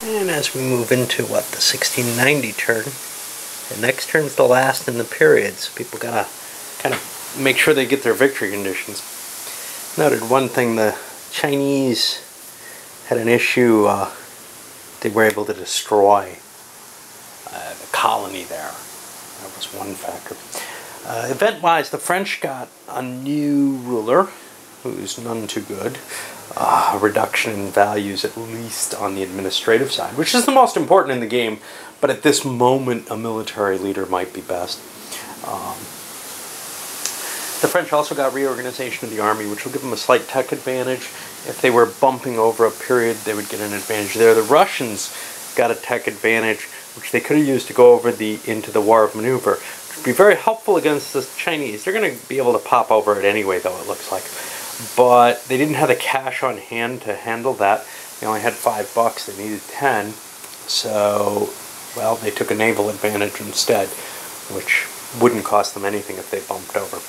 And as we move into, what, the 1690 turn, the next turn's the last in the period, so people gotta kind of make sure they get their victory conditions. Noted one thing, the Chinese had an issue, they were able to destroy the colony there. That was one factor. Event-wise, the French got a new ruler, who's none too good. A reduction in values, at least on the administrative side, which is the most important in the game, but at this moment, a military leader might be best. The French also got reorganization of the army, which will give them a slight tech advantage. If they were bumping over a period, they would get an advantage there. The Russians got a tech advantage, which they could have used to go over into the war of maneuver, which would be very helpful against the Chinese. They're going to be able to pop over it anyway, though, it looks like. But they didn't have the cash on hand to handle that. They only had $5, they needed 10. So, well, they took a naval advantage instead, which wouldn't cost them anything if they bumped over.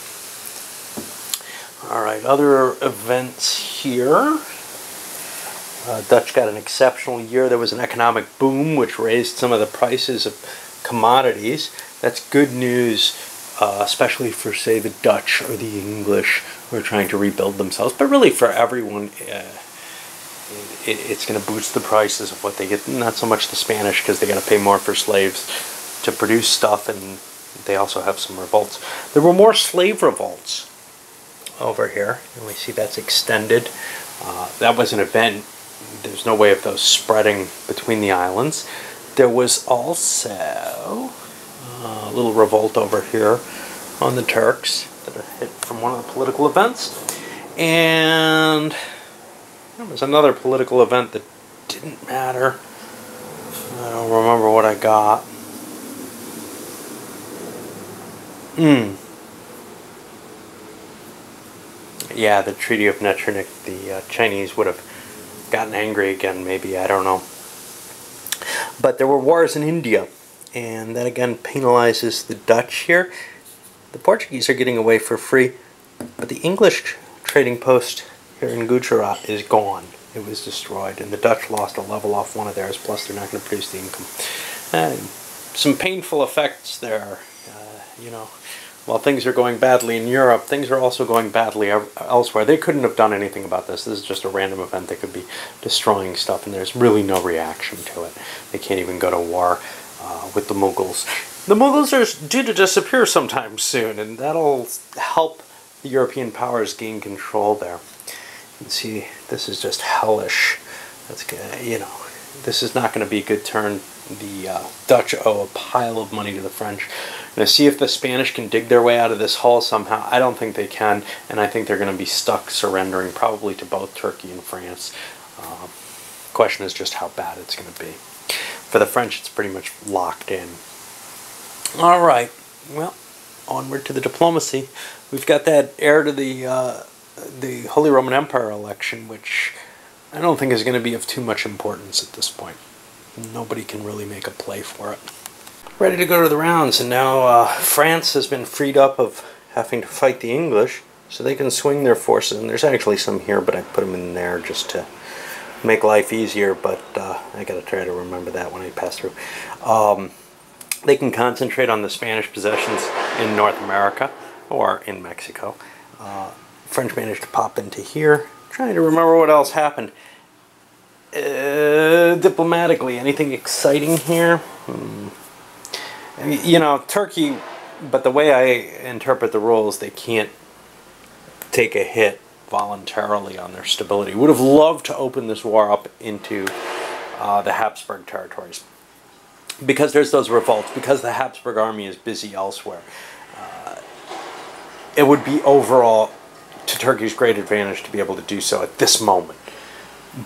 Alright, other events here. Dutch got an exceptional year. There was an economic boom which raised some of the prices of commodities. That's good news, especially for, say, the Dutch or the English who are trying to rebuild themselves. But really for everyone, it's going to boost the prices of what they get. Not so much the Spanish, because they got to pay more for slaves to produce stuff, and they also have some revolts. There were more slave revolts over here, and we see that's extended. That was an event. There's no way of those spreading between the islands. There was also a little revolt over here on the Turks that are hit from one of the political events. And there was another political event that didn't matter. I don't remember what I got. Yeah, the Treaty of Metternich. The Chinese would have gotten angry again, maybe, I don't know. But there were wars in India, and that again penalizes the Dutch here. The Portuguese are getting away for free, but the English trading post here in Gujarat is gone. It was destroyed, and the Dutch lost a level off one of theirs, plus they're not going to produce the income. Some painful effects there, you know. While things are going badly in Europe, things are also going badly elsewhere. They couldn't have done anything about this. This is just a random event. They could be destroying stuff, and there's really no reaction to it. They can't even go to war with the Mughals. The Mughals are due to disappear sometime soon, and that'll help the European powers gain control there. You can see this is just hellish. That's good, you know. This is not going to be a good turn. The Dutch owe a pile of money to the French. Now, see if the Spanish can dig their way out of this hole somehow. I don't think they can, and I think they're going to be stuck surrendering probably to both Turkey and France. Question is just how bad it's going to be. For the French, it's pretty much locked in. All right, well, onward to the diplomacy. We've got that heir to the Holy Roman Empire election, which I don't think is going to be of too much importance at this point. Nobody can really make a play for it. Ready to go to the rounds, and now France has been freed up of having to fight the English, so they can swing their forces. And there's actually some here, but I put them in there just to make life easier, but I gotta try to remember that when I pass through. They can concentrate on the Spanish possessions in North America or in Mexico. French managed to pop into here. Trying to remember what else happened. Diplomatically, anything exciting here? You know, Turkey, but the way I interpret the rules, they can't take a hit voluntarily on their stability. Would have loved to open this war up into the Habsburg territories, because there's those revolts, because the Habsburg army is busy elsewhere. It would be overall to Turkey's great advantage to be able to do so at this moment.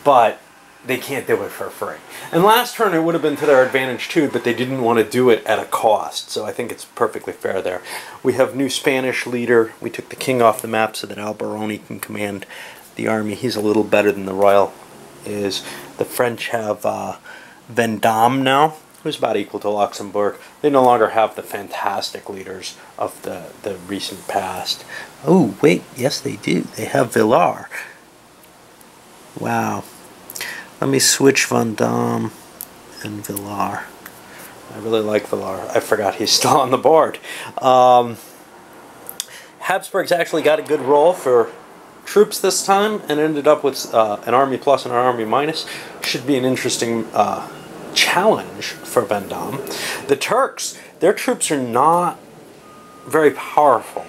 But they can't do it for free. And last turn it would have been to their advantage too, but they didn't want to do it at a cost. So I think it's perfectly fair there. We have new Spanish leader. We took the king off the map so that Alberoni can command the army. He's a little better than the royal is. The French have Vendôme now, who's about equal to Luxembourg. They no longer have the fantastic leaders of the recent past. Oh, wait, yes they do. They have Villars. Wow. Let me switch Vendôme and Villar. I really like Villar. I forgot he's still on the board. Habsburg's actually got a good roll for troops this time and ended up with an army plus and an army minus. Should be an interesting challenge for Vendôme. The Turks, their troops are not very powerful.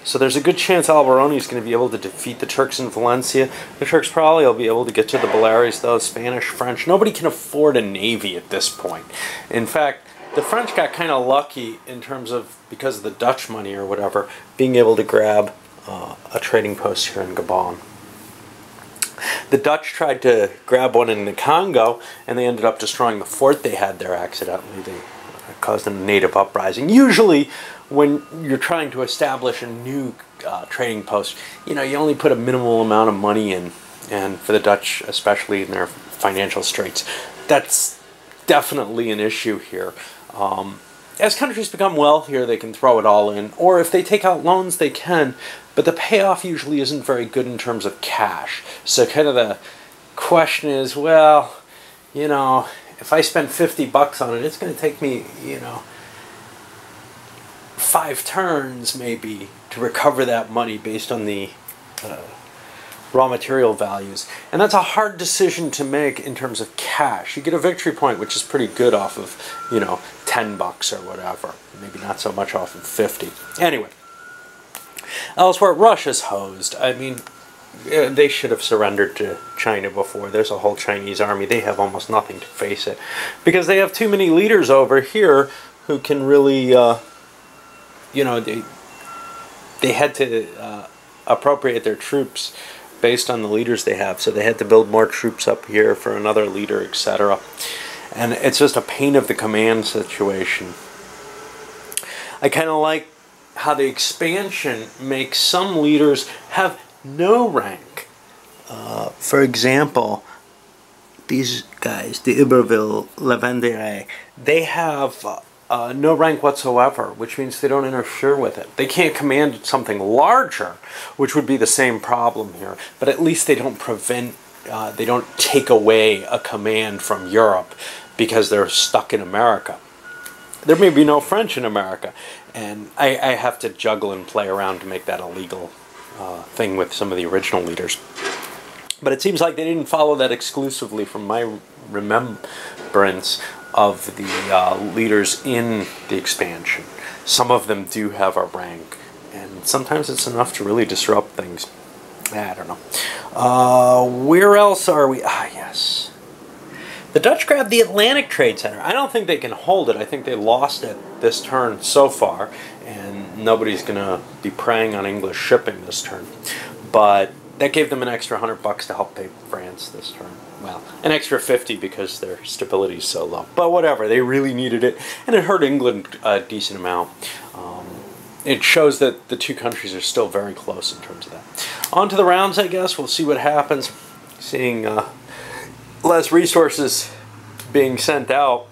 So there's a good chance Alberoni is going to be able to defeat the Turks in Valencia. The Turks probably will be able to get to the Baleares, though. Spanish, French. Nobody can afford a navy at this point. In fact, the French got kind of lucky in terms of, because of the Dutch money or whatever, being able to grab a trading post here in Gabon. The Dutch tried to grab one in the Congo, and they ended up destroying the fort they had there accidentally. They caused a native uprising. Usually, when you're trying to establish a new trading post, you know, you only put a minimal amount of money in, and for the Dutch, especially in their financial straits, that's definitely an issue here. As countries become wealthier, they can throw it all in, or if they take out loans, they can, but the payoff usually isn't very good in terms of cash. So kind of the question is, well, you know, if I spend 50 bucks on it, it's going to take me, you know, 5 turns maybe to recover that money based on the raw material values. And that's a hard decision to make in terms of cash. You get a victory point, which is pretty good off of, you know, 10 bucks or whatever. Maybe not so much off of 50. Anyway, elsewhere, Russia's hosed. I mean, they should have surrendered to China before. There's a whole Chinese army. They have almost nothing to face it because they have too many leaders over here who can really, you know, they had to appropriate their troops based on the leaders they have. So they had to build more troops up here for another leader, etc. And it's just a pain of the command situation. I kind of like how the expansion makes some leaders have no rank. For example, these guys, the Iberville, La Vendée, they have no rank whatsoever, which means they don't interfere with it. They can't command something larger, which would be the same problem here, but at least they don't prevent, they don't take away a command from Europe because they're stuck in America. There may be no French in America, and I have to juggle and play around to make that a legal thing with some of the original leaders. But it seems like they didn't follow that exclusively from my remembrance of the leaders in the expansion. Some of them do have a rank, and sometimes it's enough to really disrupt things. I don't know. Where else are we? Ah, yes. The Dutch grabbed the Atlantic Trade Center. I don't think they can hold it. I think they lost it this turn so far, and nobody's going to be preying on English shipping this turn. But that gave them an extra $100 to help pay France this turn. Well, an extra 50 because their stability is so low. But whatever, they really needed it, and it hurt England a decent amount. It shows that the two countries are still very close in terms of that. On to the rounds, I guess. We'll see what happens. Seeing less resources being sent out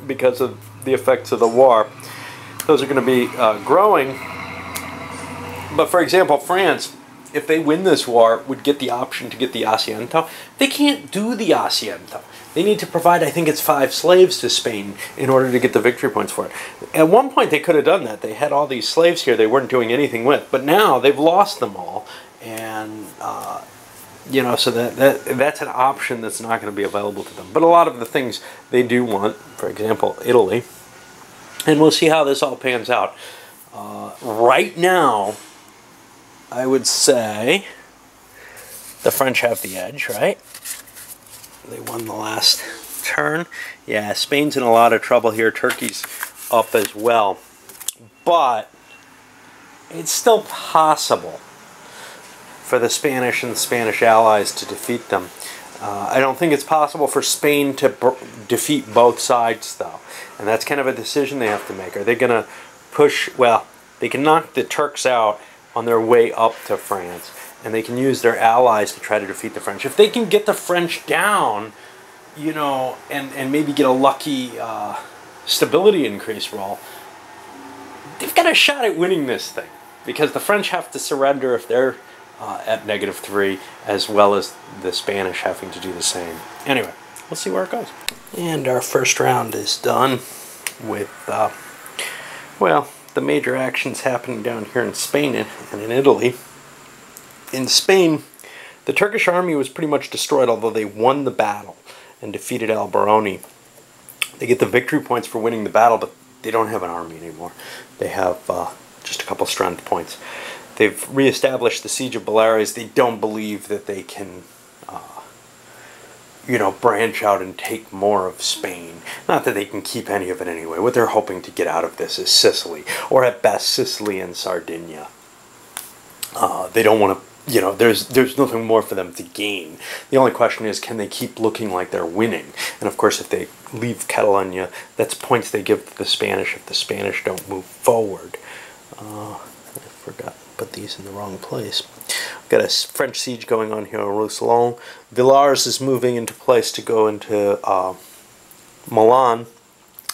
because of the effects of the war. Those are going to be growing. But for example, France, if they win this war, would get the option to get the Asiento. They can't do the Asiento. They need to provide, I think it's 5 slaves to Spain in order to get the victory points for it. At one point they could have done that. They had all these slaves here they weren't doing anything with. But now they've lost them all. And, you know, so that's an option that's not going to be available to them. But a lot of the things they do want, for example, Italy. And we'll see how this all pans out. Right now, I would say the French have the edge, right? They won the last turn. Yeah, Spain's in a lot of trouble here. Turkey's up as well. But it's still possible for the Spanish and the Spanish allies to defeat them. I don't think it's possible for Spain to defeat both sides, though. And that's kind of a decision they have to make. Are they going to push? Well, they can knock the Turks out on their way up to France, and they can use their allies to try to defeat the French. If they can get the French down, you know, and maybe get a lucky stability increase roll, they've got a shot at winning this thing, because the French have to surrender if they're at -3, as well as the Spanish having to do the same. Anyway, we'll see where it goes. And our first round is done with, well, the major actions happening down here in Spain and in Italy. In Spain, the Turkish army was pretty much destroyed, although they won the battle and defeated Alberoni. They get the victory points for winning the battle, but they don't have an army anymore. They have just a couple strength points. They've reestablished the siege of Bellares. They don't believe that they can, you know, branch out and take more of Spain. Not that they can keep any of it anyway. What they're hoping to get out of this is Sicily, or at best Sicily and Sardinia. They don't want to, you know, there's nothing more for them to gain. The only question is, can they keep looking like they're winning? And of course, if they leave Catalonia, that's points they give to the Spanish if the Spanish don't move forward. I forgot to put these in the wrong place. We've got a French siege going on here on Roussillon. Villars is moving into place to go into Milan.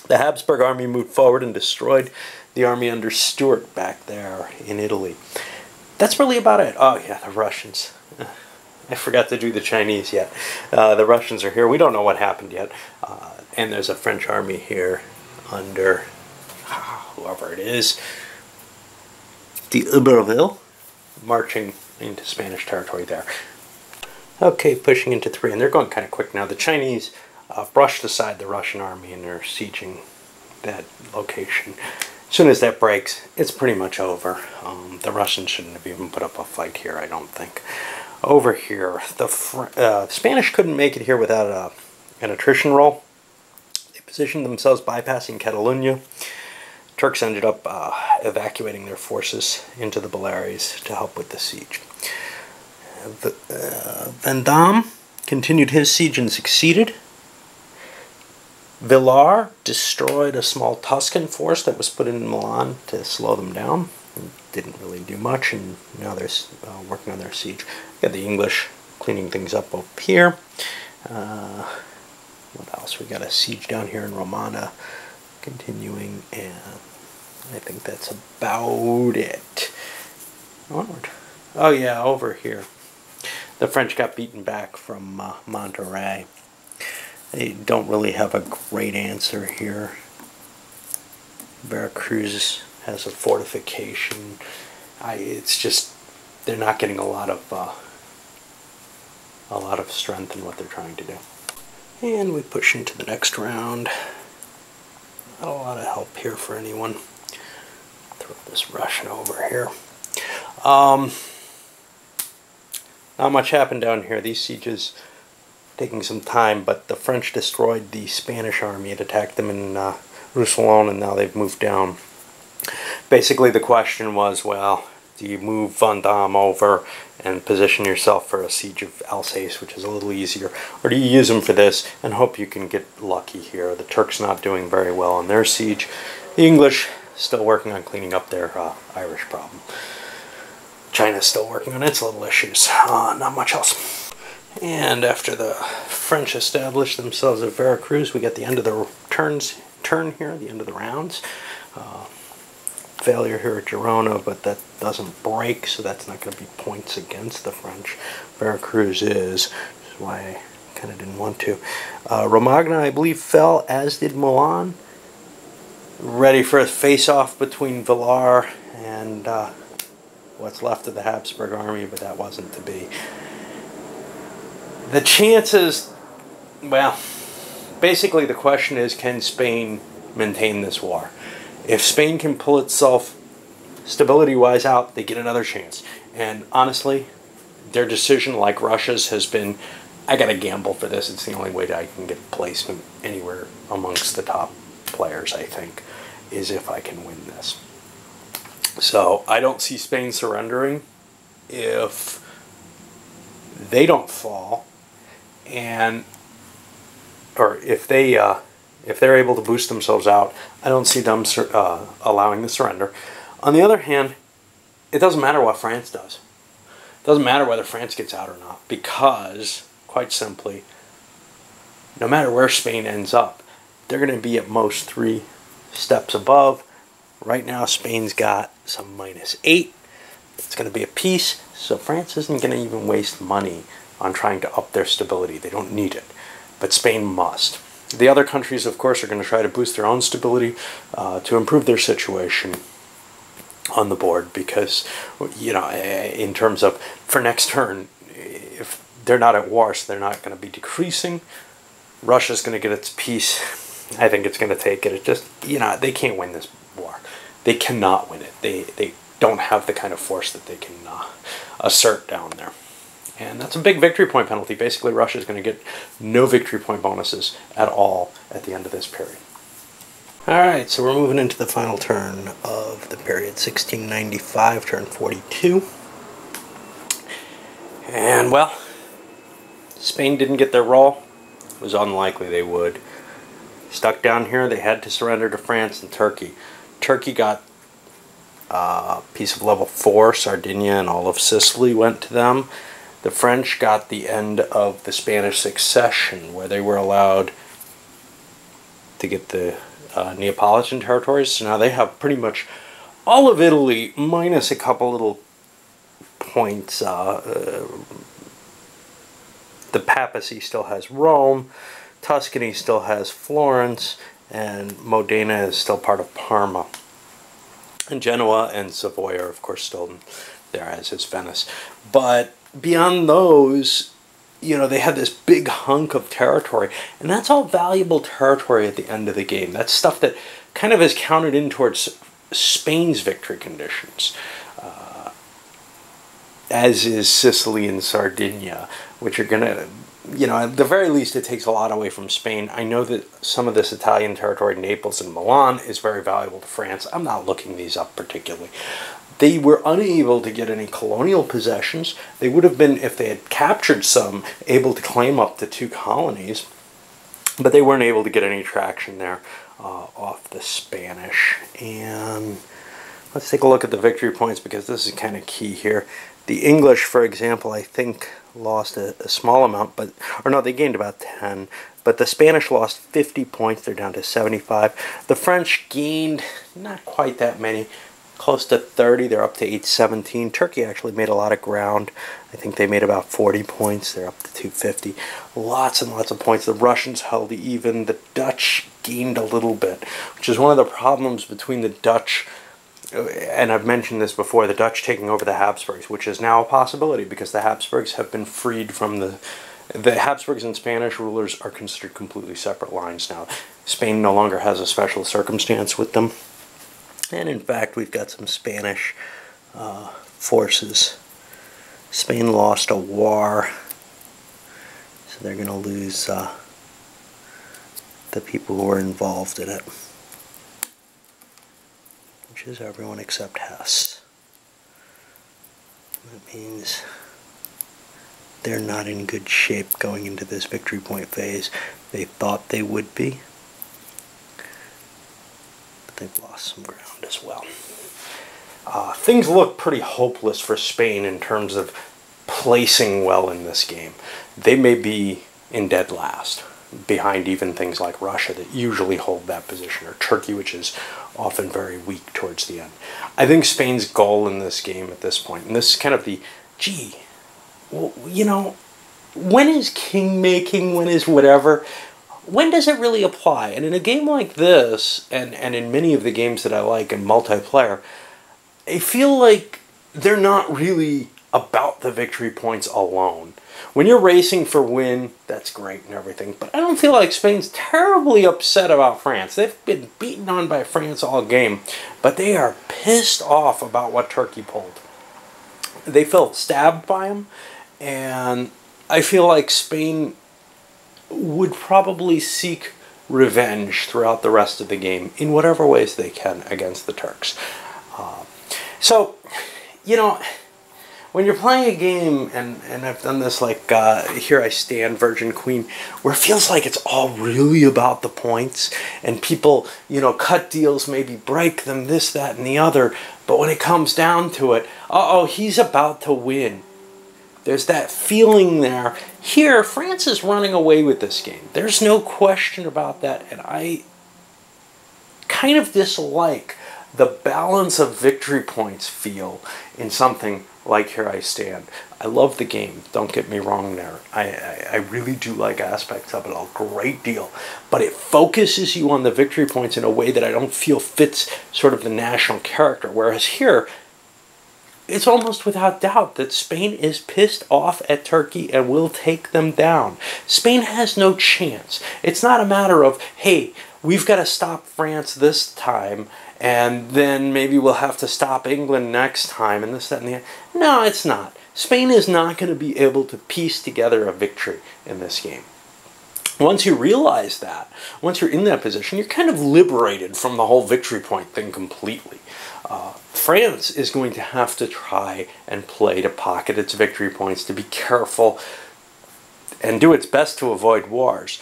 The Habsburg army moved forward and destroyed the army under Stuart back there in Italy. That's really about it. Oh yeah, the Russians. I forgot to do the Chinese yet. The Russians are here. We don't know what happened yet. And there's a French army here under whoever it is. The Iberville, marching into Spanish territory there. Okay, pushing into 3, and they're going kind of quick now. The Chinese brushed aside the Russian army and they're sieging that location. As soon as that breaks, it's pretty much over. The Russians shouldn't have even put up a fight here, I don't think. Over here, the Spanish couldn't make it here without an attrition roll. They positioned themselves bypassing Catalonia. Turks ended up evacuating their forces into the Bellares to help with the siege. Vendôme continued his siege and succeeded. Villars destroyed a small Tuscan force that was put in Milan to slow them down. It didn't really do much, and now they're working on their siege. Got the English cleaning things up up here. What else? We got a siege down here in Romana continuing, and I think that's about it. Onward. Oh yeah, over here. The French got beaten back from Monterey. They don't really have a great answer here. Veracruz has a fortification. It's just they're not getting a lot of strength in what they're trying to do. And we push into the next round. Not a lot of help here for anyone. Throw this Russian over here. Not much happened down here. These sieges taking some time, but the French destroyed the Spanish army. It attacked them in Roussillon, and now they've moved down. Basically, the question was, well, do you move Vendôme over and position yourself for a siege of Alsace, which is a little easier, or do you use them for this and hope you can get lucky here? The Turks not doing very well in their siege. The English still working on cleaning up their Irish problem. China's still working on its little issues. Not much else. And after the French established themselves at Veracruz, we get the end of the turn here, the end of the rounds. Failure here at Girona, but that doesn't break, so that's not going to be points against the French. Veracruz is, which is why I kind of didn't want to. Romagna, I believe, fell, as did Milan. Ready for a face-off between Villars and what's left of the Habsburg army, but that wasn't to be. The chances, well, basically the question is, can Spain maintain this war? If Spain can pull itself stability-wise out, they get another chance. And honestly, their decision, like Russia's, has been, I gotta gamble for this. It's the only way that I can get placement anywhere amongst the top players, I think, is if I can win this. So I don't see Spain surrendering if they don't fall, or if they're able to boost themselves out. I don't see them allowing the surrender. On the other hand, it doesn't matter what France does. It doesn't matter whether France gets out or not, because, quite simply, no matter where Spain ends up, they're going to be at most 3 steps above. Right now, Spain's got some -8. It's going to be a peace, so France isn't going to even waste money on trying to up their stability. They don't need it. but Spain must. The other countries, of course, are going to try to boost their own stability to improve their situation on the board, because, you know, in terms of for next turn, if they're not at war, so they're not going to be decreasing. Russia's going to get its piece. I think it's going to take it. It just, you know, they can't win this war. They cannot win it. They don't have the kind of force that they can assert down there. And that's a big victory point penalty. Basically, Russia's going to get no victory point bonuses at all at the end of this period. Alright, so we're moving into the final turn of the period, 1695, turn 42. And, well, Spain didn't get their roll. It was unlikely they would. Stuck down here, they had to surrender to France and Turkey. Turkey got a piece of level 4, Sardinia and all of Sicily went to them. The French got the end of the Spanish succession, where they were allowed to get the Neapolitan territories. So now they have pretty much all of Italy, minus a couple little points. The papacy still has Rome, Tuscany still has Florence, and Modena is still part of Parma. And Genoa and Savoy are, of course, still there, as is Venice. But beyond those, you know, they had this big hunk of territory, and that's all valuable territory at the end of the game. That's stuff that kind of is counted in towards Spain's victory conditions, as is Sicily and Sardinia, which are going to, you know, at the very least, it takes a lot away from Spain. I know that some of this Italian territory, Naples and Milan, is very valuable to France. I'm not looking these up particularly. They were unable to get any colonial possessions. They would have been, if they had captured some, able to claim up to 2 colonies, but they weren't able to get any traction there off the Spanish. And let's take a look at the victory points, because this is kind of key here. The English, for example, I think lost a small amount, but, or no, they gained about 10, but the Spanish lost 50 points. They're down to 75. The French gained not quite that many, close to 30. They're up to 817. Turkey actually made a lot of ground. I think they made about 40 points. They're up to 250. Lots and lots of points. The Russians held even. The Dutch gained a little bit, which is one of the problems between the Dutch, and I've mentioned this before, the Dutch taking over the Habsburgs, which is now a possibility because the Habsburgs have been freed from the Habsburgs and Spanish rulers are considered completely separate lines now. Spain no longer has a special circumstance with them. And in fact, we've got some Spanish forces. Spain lost a war, so they're going to lose the people who were involved in it, which is everyone except Hesse. That means they're not in good shape going into this victory point phase. They thought they would be, but they've lost some ground as well. Things look pretty hopeless for Spain in terms of placing well in this game. They may be in dead last, behind even things like Russia that usually hold that position, or Turkey, which is often very weak towards the end. I think Spain's goal in this game at this point, and this is kind of the, gee, well, you know, when is king making, when is whatever, when does it really apply? And in a game like this, and in many of the games that I like in multiplayer, I feel like they're not really about the victory points alone. When you're racing for win, that's great and everything, but I don't feel like Spain's terribly upset about France. They've been beaten on by France all game, but they are pissed off about what Turkey pulled. They felt stabbed by them, and I feel like Spain would probably seek revenge throughout the rest of the game in whatever ways they can against the Turks. So, you know, when you're playing a game, and I've done this like Here I Stand, Virgin Queen, where it feels like it's all really about the points, and people, you know, cut deals, maybe break them, this, that, and the other, but when it comes down to it, uh-oh, he's about to win. There's that feeling there. Here, France is running away with this game. There's no question about that, and I kind of dislike the balance of victory points feel in something like Here I Stand. I love the game, don't get me wrong there. I really do like aspects of it a great deal. But it focuses you on the victory points in a way that I don't feel fits sort of the national character. Whereas here, it's almost without doubt that Spain is pissed off at Turkey and will take them down. Spain has no chance. It's not a matter of, hey, we've got to stop France this time, and then maybe we'll have to stop England next time, and this, that, and the other. No, it's not. Spain is not going to be able to piece together a victory in this game. Once you realize that, once you're in that position, you're kind of liberated from the whole victory point thing completely. France is going to have to try and play to pocket its victory points, to be careful, and do its best to avoid wars.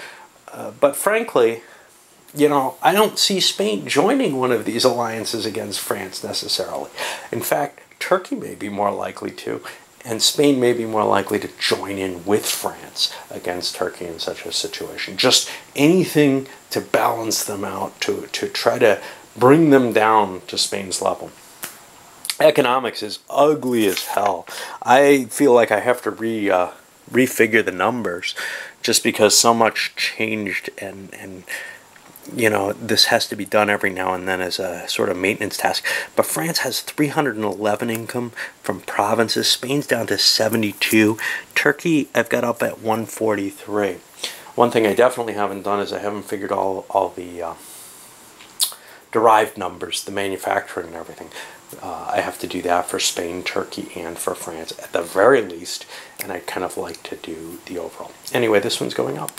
But frankly, you know, I don't see Spain joining one of these alliances against France necessarily. In fact, Turkey may be more likely to, and Spain may be more likely to join in with France against Turkey in such a situation. Just anything to balance them out, to try to bring them down to Spain's level. Economics is ugly as hell. I feel like I have to refigure the numbers just because so much changed, and you know, this has to be done every now and then as a sort of maintenance task. But France has 311 income from provinces. Spain's down to 72. Turkey, I've got up at 143. One thing I definitely haven't done is I haven't figured all the derived numbers, the manufacturing and everything. I have to do that for Spain, Turkey, and for France at the very least, and I'd kind of like to do the overall. Anyway, this one's going up.